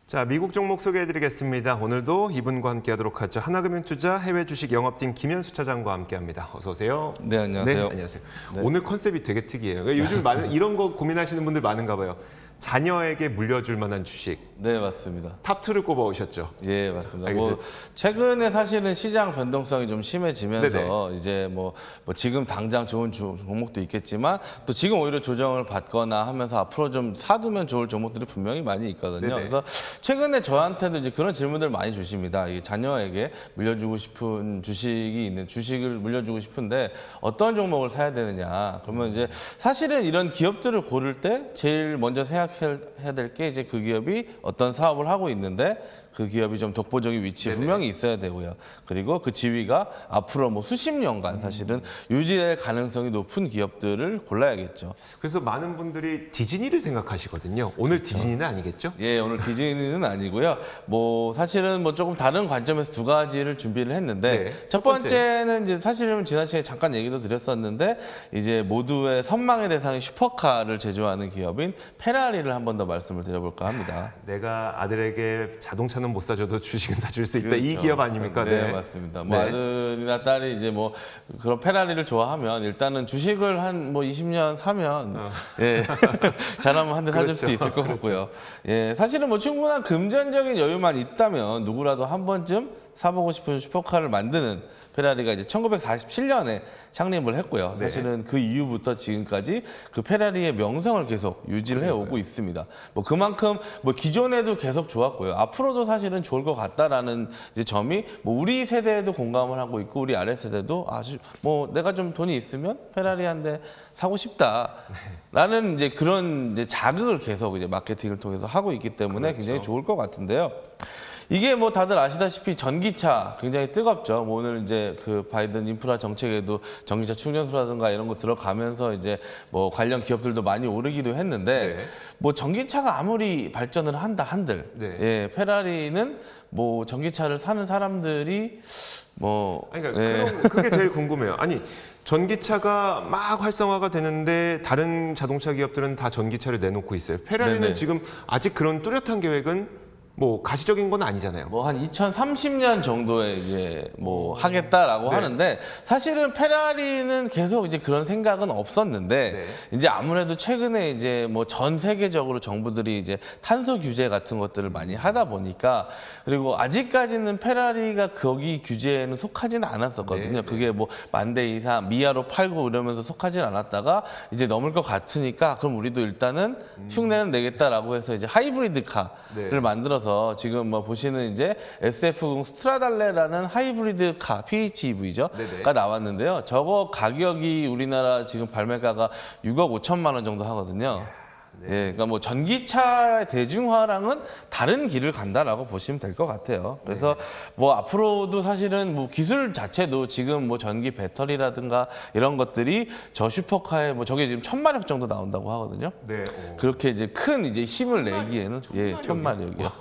자, 미국 종목 소개해드리겠습니다. 오늘도 이분과 함께하도록 하죠. 하나금융투자 해외 주식 영업팀 김현수 차장과 함께합니다. 어서 오세요. 네, 안녕하세요. 네, 안녕하세요. 네. 오늘 컨셉이 되게 특이해요. 요즘 많은 이런 거 고민하시는 분들 많은가 봐요. 자녀에게 물려줄 만한 주식. 네, 맞습니다. 탑2를 꼽아오셨죠? 예, 맞습니다. 알겠어요. 뭐 최근에 사실은 시장 변동성이 좀 심해지면서 네네. 이제 뭐 지금 당장 좋은 종목도 있겠지만 또 지금 오히려 조정을 받거나 하면서 앞으로 좀 사두면 좋을 종목들이 분명히 많이 있거든요. 네네. 그래서 최근에 저한테도 이제 그런 질문들 많이 주십니다. 이게 자녀에게 물려주고 싶은 주식이 있는 주식을 물려주고 싶은데 어떤 종목을 사야 되느냐. 그러면 이제 사실은 이런 기업들을 고를 때 제일 먼저 생각해야 될 게 이제 그 기업이 어떤 사업을 하고 있는데 그 기업이 좀 독보적인 위치에 네네. 분명히 있어야 되고요. 그리고 그 지위가 앞으로 뭐 수십 년간 사실은 유지될 가능성이 높은 기업들을 골라야겠죠. 그래서 많은 분들이 디즈니를 생각하시거든요. 오늘 디즈니는 아니겠죠? 예, 오늘 디즈니는 아니고요. 뭐 사실은 뭐 조금 다른 관점에서 두 가지를 준비를 했는데 네, 첫 번째는 이제 사실은 지난 시간에 잠깐 얘기도 드렸었는데 이제 모두의 선망의 대상인 슈퍼카를 제조하는 기업인 페라리를 한 번 더 말씀을 드려볼까 합니다. 내가 아들에게 자동차는 못 사줘도 주식은 사줄 수 있다. 이 그렇죠. 기업 아닙니까? 네, 맞습니다. 뭐 네. 아들이나 딸이 이제 뭐 그런 페라리를 좋아하면 일단은 주식을 한 뭐 20년 사면 예 잘하면 한 대 사줄 수도 있을 것 같고요. 예, 사실은 뭐 충분한 금전적인 여유만 있다면 누구라도 한 번쯤 사보고 싶은 슈퍼카를 만드는 페라리가 이제 1947년에 창립을 했고요. 네. 사실은 그 이후부터 지금까지 그 페라리의 명성을 계속 유지를 해오고 있습니다. 뭐 그만큼 뭐 기존에도 계속 좋았고요. 앞으로도 사실은 좋을 것 같다라는 이제 점이 뭐 우리 세대에도 공감을 하고 있고 우리 아래 세대도 아주 뭐 내가 좀 돈이 있으면 페라리 한 대 사고 싶다라는 이제 그런 이제 자극을 계속 이제 마케팅을 통해서 하고 있기 때문에 그렇죠. 굉장히 좋을 것 같은데요. 이게 뭐 다들 아시다시피 전기차 굉장히 뜨겁죠. 뭐 오늘 이제 그 바이든 인프라 정책에도 전기차 충전소라든가 이런 거 들어가면서 이제 뭐 관련 기업들도 많이 오르기도 했는데 네. 뭐 전기차가 아무리 발전을 한다 한들 네. 예, 페라리는 뭐 전기차를 사는 사람들이 뭐 아니, 그러니까 예. 그게 제일 궁금해요. 아니, 전기차가 막 활성화가 되는데 다른 자동차 기업들은 다 전기차를 내놓고 있어요. 페라리는 네네. 지금 아직 그런 뚜렷한 계획은 뭐 가시적인 건 아니잖아요. 뭐 한 2030년 정도에 이제 뭐 하겠다라고 네. 하는데 사실은 페라리는 계속 이제 그런 생각은 없었는데 네. 이제 아무래도 최근에 이제 뭐 전 세계적으로 정부들이 이제 탄소 규제 같은 것들을 많이 하다 보니까 그리고 아직까지는 페라리가 거기 규제에는 속하지는 않았었거든요. 네. 그게 뭐 10,000대 이상 미하로 팔고 이러면서 속하지 않았다가 이제 넘을 것 같으니까 그럼 우리도 일단은 흉내는 내겠다라고 해서 이제 하이브리드 카를 네. 만들어서 지금 뭐 보시는 이제 SF90 스트라달레라는 하이브리드 카 PHEV죠. 네네. 가 나왔는데요. 저거 가격이 우리나라 지금 발매가가 6억 5천만 원 정도 하거든요. 네. 예, 그러니까 뭐 전기차 대중화랑은 다른 길을 간다라고 보시면 될 것 같아요. 그래서 뭐 앞으로도 사실은 뭐 기술 자체도 지금 뭐 전기 배터리라든가 이런 것들이 저 슈퍼카에 뭐 저게 지금 1,000마력 정도 나온다고 하거든요. 네. 그렇게 이제 큰 이제 힘을 내기에는 예, 1,000마력이요.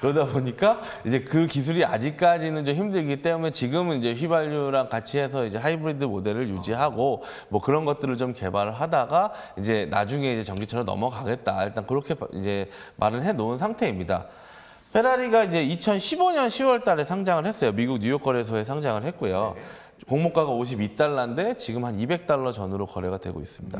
그러다 보니까 이제 그 기술이 아직까지는 좀 힘들기 때문에 지금은 이제 휘발유랑 같이 해서 이제 하이브리드 모델을 유지하고 뭐 그런 것들을 좀 개발을 하다가 이제 나중에 이제 전기차로 넘어가겠다. 일단 그렇게 이제 말을 해 놓은 상태입니다. 페라리가 이제 2015년 10월 달에 상장을 했어요. 미국 뉴욕 거래소에 상장을 했고요. 공모가가 52달러인데 지금 한 200달러 전후로 거래가 되고 있습니다.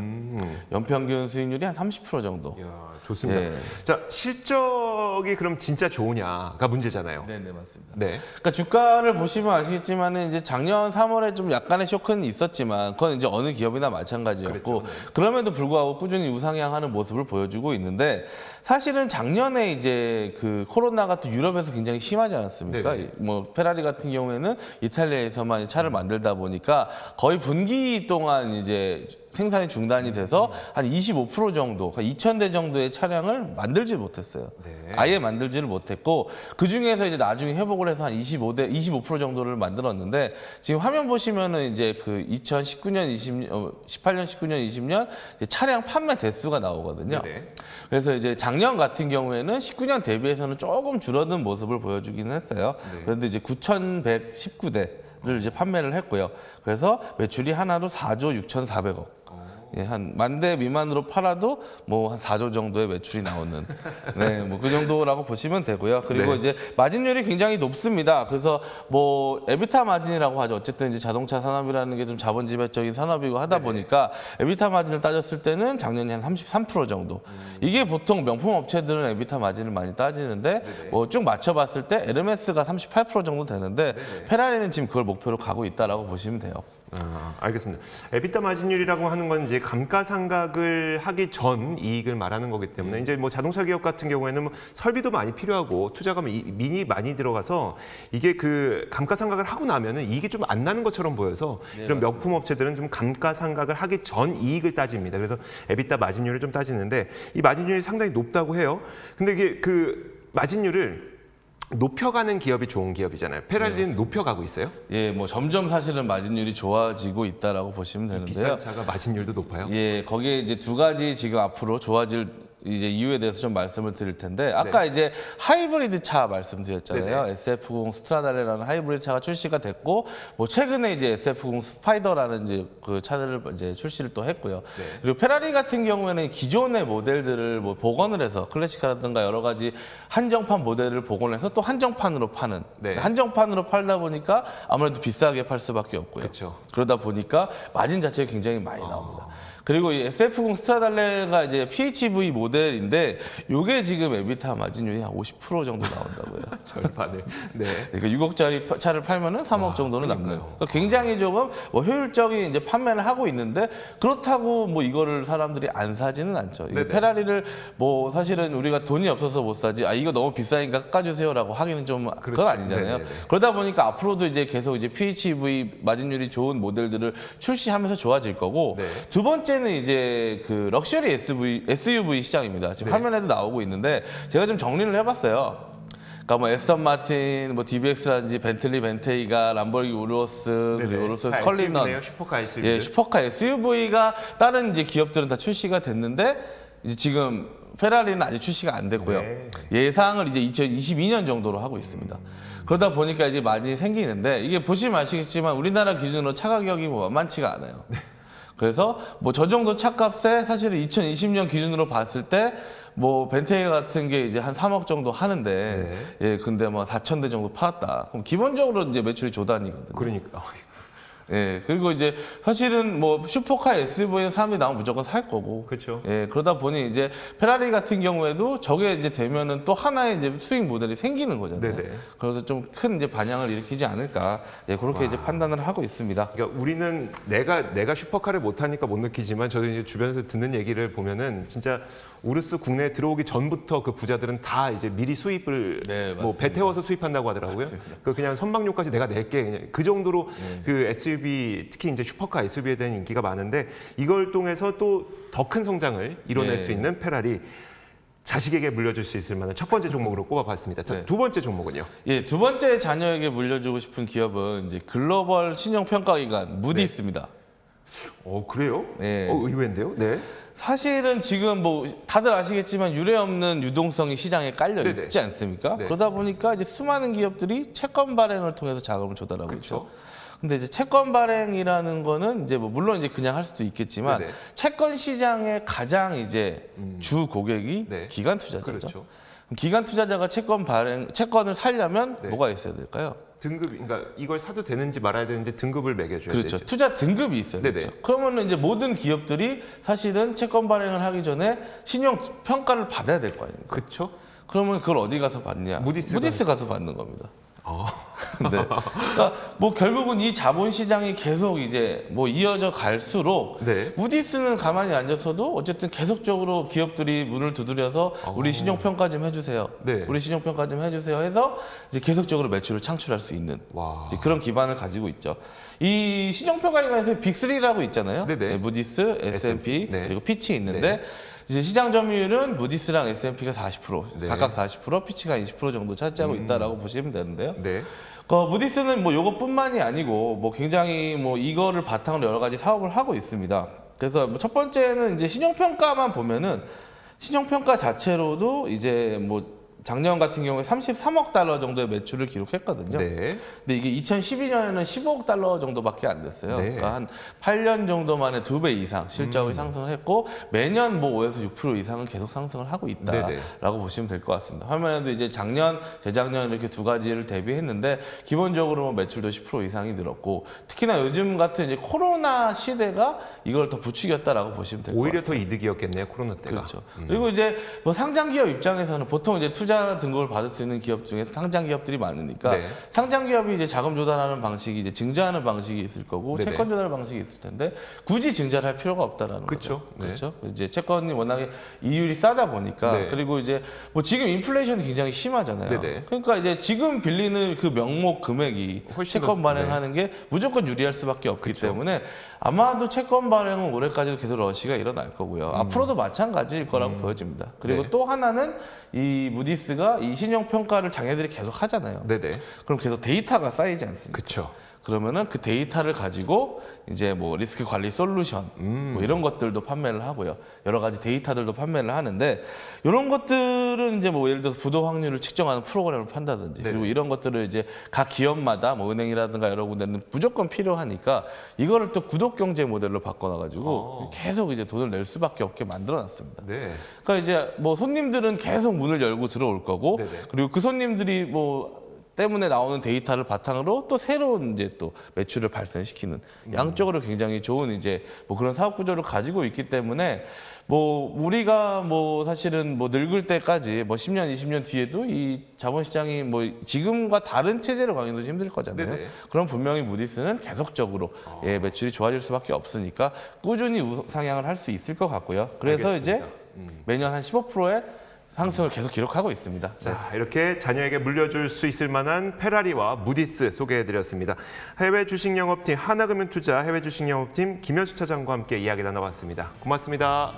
연평균 수익률이 한 30% 정도. 이야, 좋습니다. 예. 자, 실적이 그럼 진짜 좋으냐가 문제잖아요. 네, 맞습니다. 네. 그러니까 주가를 보시면 아시겠지만은 이제 작년 3월에 좀 약간의 쇼크는 있었지만 그건 이제 어느 기업이나 마찬가지였고 그랬죠, 네. 그럼에도 불구하고 꾸준히 우상향하는 모습을 보여주고 있는데 사실은 작년에 이제 그 코로나가 또 유럽에서 굉장히 심하지 않았습니까? 네네. 뭐 페라리 같은 경우에는 이탈리아에서만 차를 만들다 보니까 거의 분기 동안 이제 생산이 중단이 돼서 한 25% 정도, 2,000대 정도의 차량을 만들지 못했어요. 네. 아예 만들지를 못했고 그 중에서 이제 나중에 회복을 해서 한 25% 정도를 만들었는데 지금 화면 보시면은 이제 그 2019년, 18년, 19년, 20년 이제 차량 판매 대수가 나오거든요. 네네. 그래서 이제 작년 같은 경우에는 19년 대비해서는 조금 줄어든 모습을 보여주기는 했어요. 네. 그런데 이제 9,119대 이제 판매를 했고요. 그래서 매출이 하나로 4조 6,400억. 예, 한 10,000대 미만으로 팔아도 뭐 한 4조 정도의 매출이 나오는 네, 뭐 그 정도라고 보시면 되고요. 그리고 네. 이제 마진율이 굉장히 높습니다. 그래서 뭐 에비타 마진이라고 하죠. 어쨌든 이제 자동차 산업이라는 게 좀 자본 지배적인 산업이고 하다 보니까 에비타 마진을 따졌을 때는 작년에 한 33% 정도. 이게 보통 명품 업체들은 에비타 마진을 많이 따지는데 뭐 쭉 맞춰봤을 때 에르메스가 38% 정도 되는데 페라리는 지금 그걸 목표로 가고 있다라고 보시면 돼요. 알겠습니다. 에비타 마진율이라고 하는 건 이제 감가상각을 하기 전 이익을 말하는 거기 때문에 이제 뭐 자동차 기업 같은 경우에는 뭐 설비도 많이 필요하고 투자가 많이 들어가서 이게 그 감가상각을 하고 나면은 이익이 좀 안 나는 것처럼 보여서 이런 명품 업체들은 좀 감가상각을 하기 전 이익을 따집니다. 그래서 에비타 마진율을 좀 따지는데 이 마진율이 상당히 높다고 해요. 근데 이게 그 마진율을 높여가는 기업이 좋은 기업이잖아요. 페라리는 높여가고 있어요? 예, 뭐 점점 사실은 마진율이 좋아지고 있다라고 보시면 되는데요. 비싼 차가 마진율도 높아요? 예, 거기에 이제 두 가지 지금 앞으로 좋아질 이제 이유에 대해서 좀 말씀을 드릴 텐데 아까 이제 하이브리드 차 말씀드렸잖아요. 네네. SF90 스트라달레라는 하이브리드 차가 출시가 됐고 뭐 최근에 이제 SF90 스파이더라는 이제 그 차들을 이제 출시를 또 했고요. 그리고 페라리 같은 경우에는 기존의 모델들을 뭐 복원을 해서 클래식카라든가 여러 가지 한정판 모델을 복원해서 또 한정판으로 파는 한정판으로 팔다 보니까 아무래도 비싸게 팔 수밖에 없고요. 그렇죠. 그러다 보니까 마진 자체가 굉장히 많이 나옵니다. 그리고 이 SF90 스트라달레가 이제 PHEV 모델인데 이게 지금 에비타 마진율이 한 50% 정도 나온다고요. 절반을. 네. 그러니까 6억짜리 차를 팔면은 3억 정도는 남는. 그러니까 굉장히 조금 뭐 효율적인 이제 판매를 하고 있는데 그렇다고 뭐 이거를 사람들이 안 사지는 않죠. 이게 페라리를 뭐 사실은 우리가 돈이 없어서 못 사지. 아 이거 너무 비싸니까 깎아주세요라고 하기는 좀 그건 아니잖아요. 네네네. 그러다 보니까 앞으로도 이제 계속 이제 PHEV 마진율이 좋은 모델들을 출시하면서 좋아질 거고 두 번째는 이제 그 럭셔리 SUV 시장입니다. 지금 화면에도 나오고 있는데 제가 좀 정리를 해봤어요. 그러니까 뭐 에스턴 마틴, 뭐 DBX라든지 벤틀리 벤테이가, 람보르기니 우루오스, 그리고 우루스 컬리넌, 슈퍼카 SUV. 예, 슈퍼카 SUV가 다른 이제 기업들은 다 출시가 됐는데 이제 지금 페라리는 아직 출시가 안 됐고요. 예상을 이제 2022년 정도로 하고 있습니다. 그러다 보니까 이제 많이 생기는데 이게 보시면 아시겠지만 우리나라 기준으로 차 가격이 뭐 만만치가 않아요. 그래서 뭐 저 정도 차값에 사실은 2020년 기준으로 봤을 때 뭐 벤테이 같은 게 이제 한 3억 정도 하는데 예 근데 뭐 4,000대 정도 팔았다. 그럼 기본적으로 이제 매출이 조단이거든요. 그러니까. 예, 그리고 이제 사실은 뭐 슈퍼카 SUV는 사람들이 나오면 무조건 살 거고. 그렇죠. 예, 그러다 보니 이제 페라리 같은 경우에도 저게 이제 되면은 또 하나의 이제 수익 모델이 생기는 거잖아요. 그래서 좀 큰 이제 반향을 일으키지 않을까. 예, 그렇게 이제 판단을 하고 있습니다. 그러니까 우리는 내가 슈퍼카를 못 타니까 못 느끼지만 저도 이제 주변에서 듣는 얘기를 보면은 진짜 우르스 국내에 들어오기 전부터 그 부자들은 다 이제 미리 수입을 뭐 배 태워서 수입한다고 하더라고요. 그 그냥 선박료까지 내가 낼게 그냥 그 정도로 그 SUV 특히 이제 슈퍼카 SUV에 대한 인기가 많은데 이걸 통해서 또 더 큰 성장을 이뤄낼 수 있는 페라리. 자식에게 물려줄 수 있을 만한 첫 번째 종목으로 꼽아봤습니다. 자, 두 번째 종목은요? 예, 두 번째 자녀에게 물려주고 싶은 기업은 이제 글로벌 신용평가기관 무디스입니다. 그래요? 네. 의외인데요? 네. 사실은 지금 뭐 다들 아시겠지만 유례없는 유동성이 시장에 깔려 있지 않습니까? 그러다 보니까 이제 수많은 기업들이 채권 발행을 통해서 자금을 조달하고 있죠. 근데 이제 채권 발행이라는 거는 이제 뭐 물론 이제 그냥 할 수도 있겠지만 채권 시장의 가장 이제 주 고객이 기관 투자자죠. 그럼 기관 투자자가 채권을 살려면 뭐가 있어야 될까요? 등급, 그러니까 이걸 사도 되는지 말아야 되는지 등급을 매겨줘야 되죠. 투자 등급이 있어요. 그러면 이제 모든 기업들이 사실은 채권 발행을 하기 전에 신용 평가를 받아야 될 거 아닙니까? 그렇죠. 그러면 그걸 어디 가서 받냐? 무디스 가서 받는 겁니다. 그러니까 뭐 결국은 이 자본 시장이 계속 이제 뭐 이어져 갈수록 무디스는 가만히 앉아서도 어쨌든 계속적으로 기업들이 문을 두드려서 우리 신용 평가 좀 해주세요. 우리 신용 평가 좀 해주세요. 해서 이제 계속적으로 매출을 창출할 수 있는 이제 그런 기반을 가지고 있죠. 이 신용 평가 기관에서 빅3라고 있잖아요. 무디스, S&P 그리고 피치 있는데. 이제 시장 점유율은 무디스랑 S&P가 40%, 각각 40%, 피치가 20% 정도 차지하고 있다라고 보시면 되는데요. 무디스는 뭐 요것뿐만이 아니고 뭐 굉장히 뭐 이거를 바탕으로 여러 가지 사업을 하고 있습니다. 그래서 뭐 첫 번째는 이제 신용평가만 보면은 신용평가 자체로도 이제 뭐 작년 같은 경우에 33억 달러 정도의 매출을 기록했거든요. 네. 근데 이게 2012년에는 15억 달러 정도밖에 안 됐어요. 네. 그러니까 한 8년 정도 만에 2배 이상 실적이 상승을 했고 매년 뭐 5에서 6% 이상은 계속 상승을 하고 있다라고 네네. 보시면 될 것 같습니다. 화면에도 이제 작년, 재작년 이렇게 두 가지를 대비했는데 기본적으로 뭐 매출도 10% 이상이 늘었고 특히나 요즘 같은 이제 코로나 시대가 이걸 더 부추겼다라고 보시면 될 것 같아요. 오히려 더 이득이었겠네요, 코로나 때가. 그렇죠. 그리고 이제 뭐 상장 기업 입장에서는 보통 이제 투자 등급을 받을 수 있는 기업 중에서 상장 기업들이 많으니까 네. 상장 기업이 이제 자금 조달하는 방식이 이제 증자하는 방식이 있을 거고 네네. 채권 조달 방식이 있을 텐데 굳이 증자를 할 필요가 없다라는 그쵸. 거죠. 네. 그렇죠. 이제 채권이 워낙에 이율이 싸다 보니까 네. 그리고 이제 뭐 지금 인플레이션이 굉장히 심하잖아요. 네네. 그러니까 이제 지금 빌리는 그 명목 금액이 훨씬 채권 더- 발행하는 게 무조건 유리할 수밖에 없기 그쵸. 때문에 아마도 채권 발행은 올해까지도 계속 러시가 일어날 거고요. 앞으로도 마찬가지일 거라고 보여집니다. 그리고 네. 또 하나는 이 무디스가 이 신용 평가를 자기네들이 계속 하잖아요. 네네. 그럼 계속 데이터가 쌓이지 않습니까? 그쵸. 그러면은 그 데이터를 가지고 이제 뭐 리스크 관리 솔루션 뭐 이런 것들도 판매를 하고요. 여러 가지 데이터들도 판매를 하는데 이런 것들은 이제 뭐 예를 들어서 부도 확률을 측정하는 프로그램을 판다든지 네네. 그리고 이런 것들을 이제 각 기업마다 뭐 은행이라든가 여러 군데는 무조건 필요하니까 이거를 또 구독 경제 모델로 바꿔놔가지고 계속 이제 돈을 낼 수밖에 없게 만들어놨습니다. 네. 그러니까 이제 뭐 손님들은 계속 문을 열고 들어올 거고 네네. 그리고 그 손님들이 뭐 때문에 나오는 데이터를 바탕으로 또 새로운 이제 또 매출을 발생시키는 양쪽으로 굉장히 좋은 이제 뭐 그런 사업 구조를 가지고 있기 때문에 뭐 우리가 뭐 사실은 뭐 늙을 때까지 뭐 10년, 20년 뒤에도 이 자본시장이 뭐 지금과 다른 체제로 가기도 힘들 거잖아요. 네네. 그럼 분명히 무디스는 계속적으로 예, 매출이 좋아질 수밖에 없으니까 꾸준히 우상향을 할 수 있을 것 같고요. 그래서 알겠습니다. 이제 매년 한 15%의 상승을 계속 기록하고 있습니다. 자, 이렇게 자녀에게 물려줄 수 있을 만한 페라리와 무디스 소개해드렸습니다. 해외 주식 영업팀 하나금융투자 해외 주식 영업팀 김현수 차장과 함께 이야기 나눠봤습니다. 고맙습니다.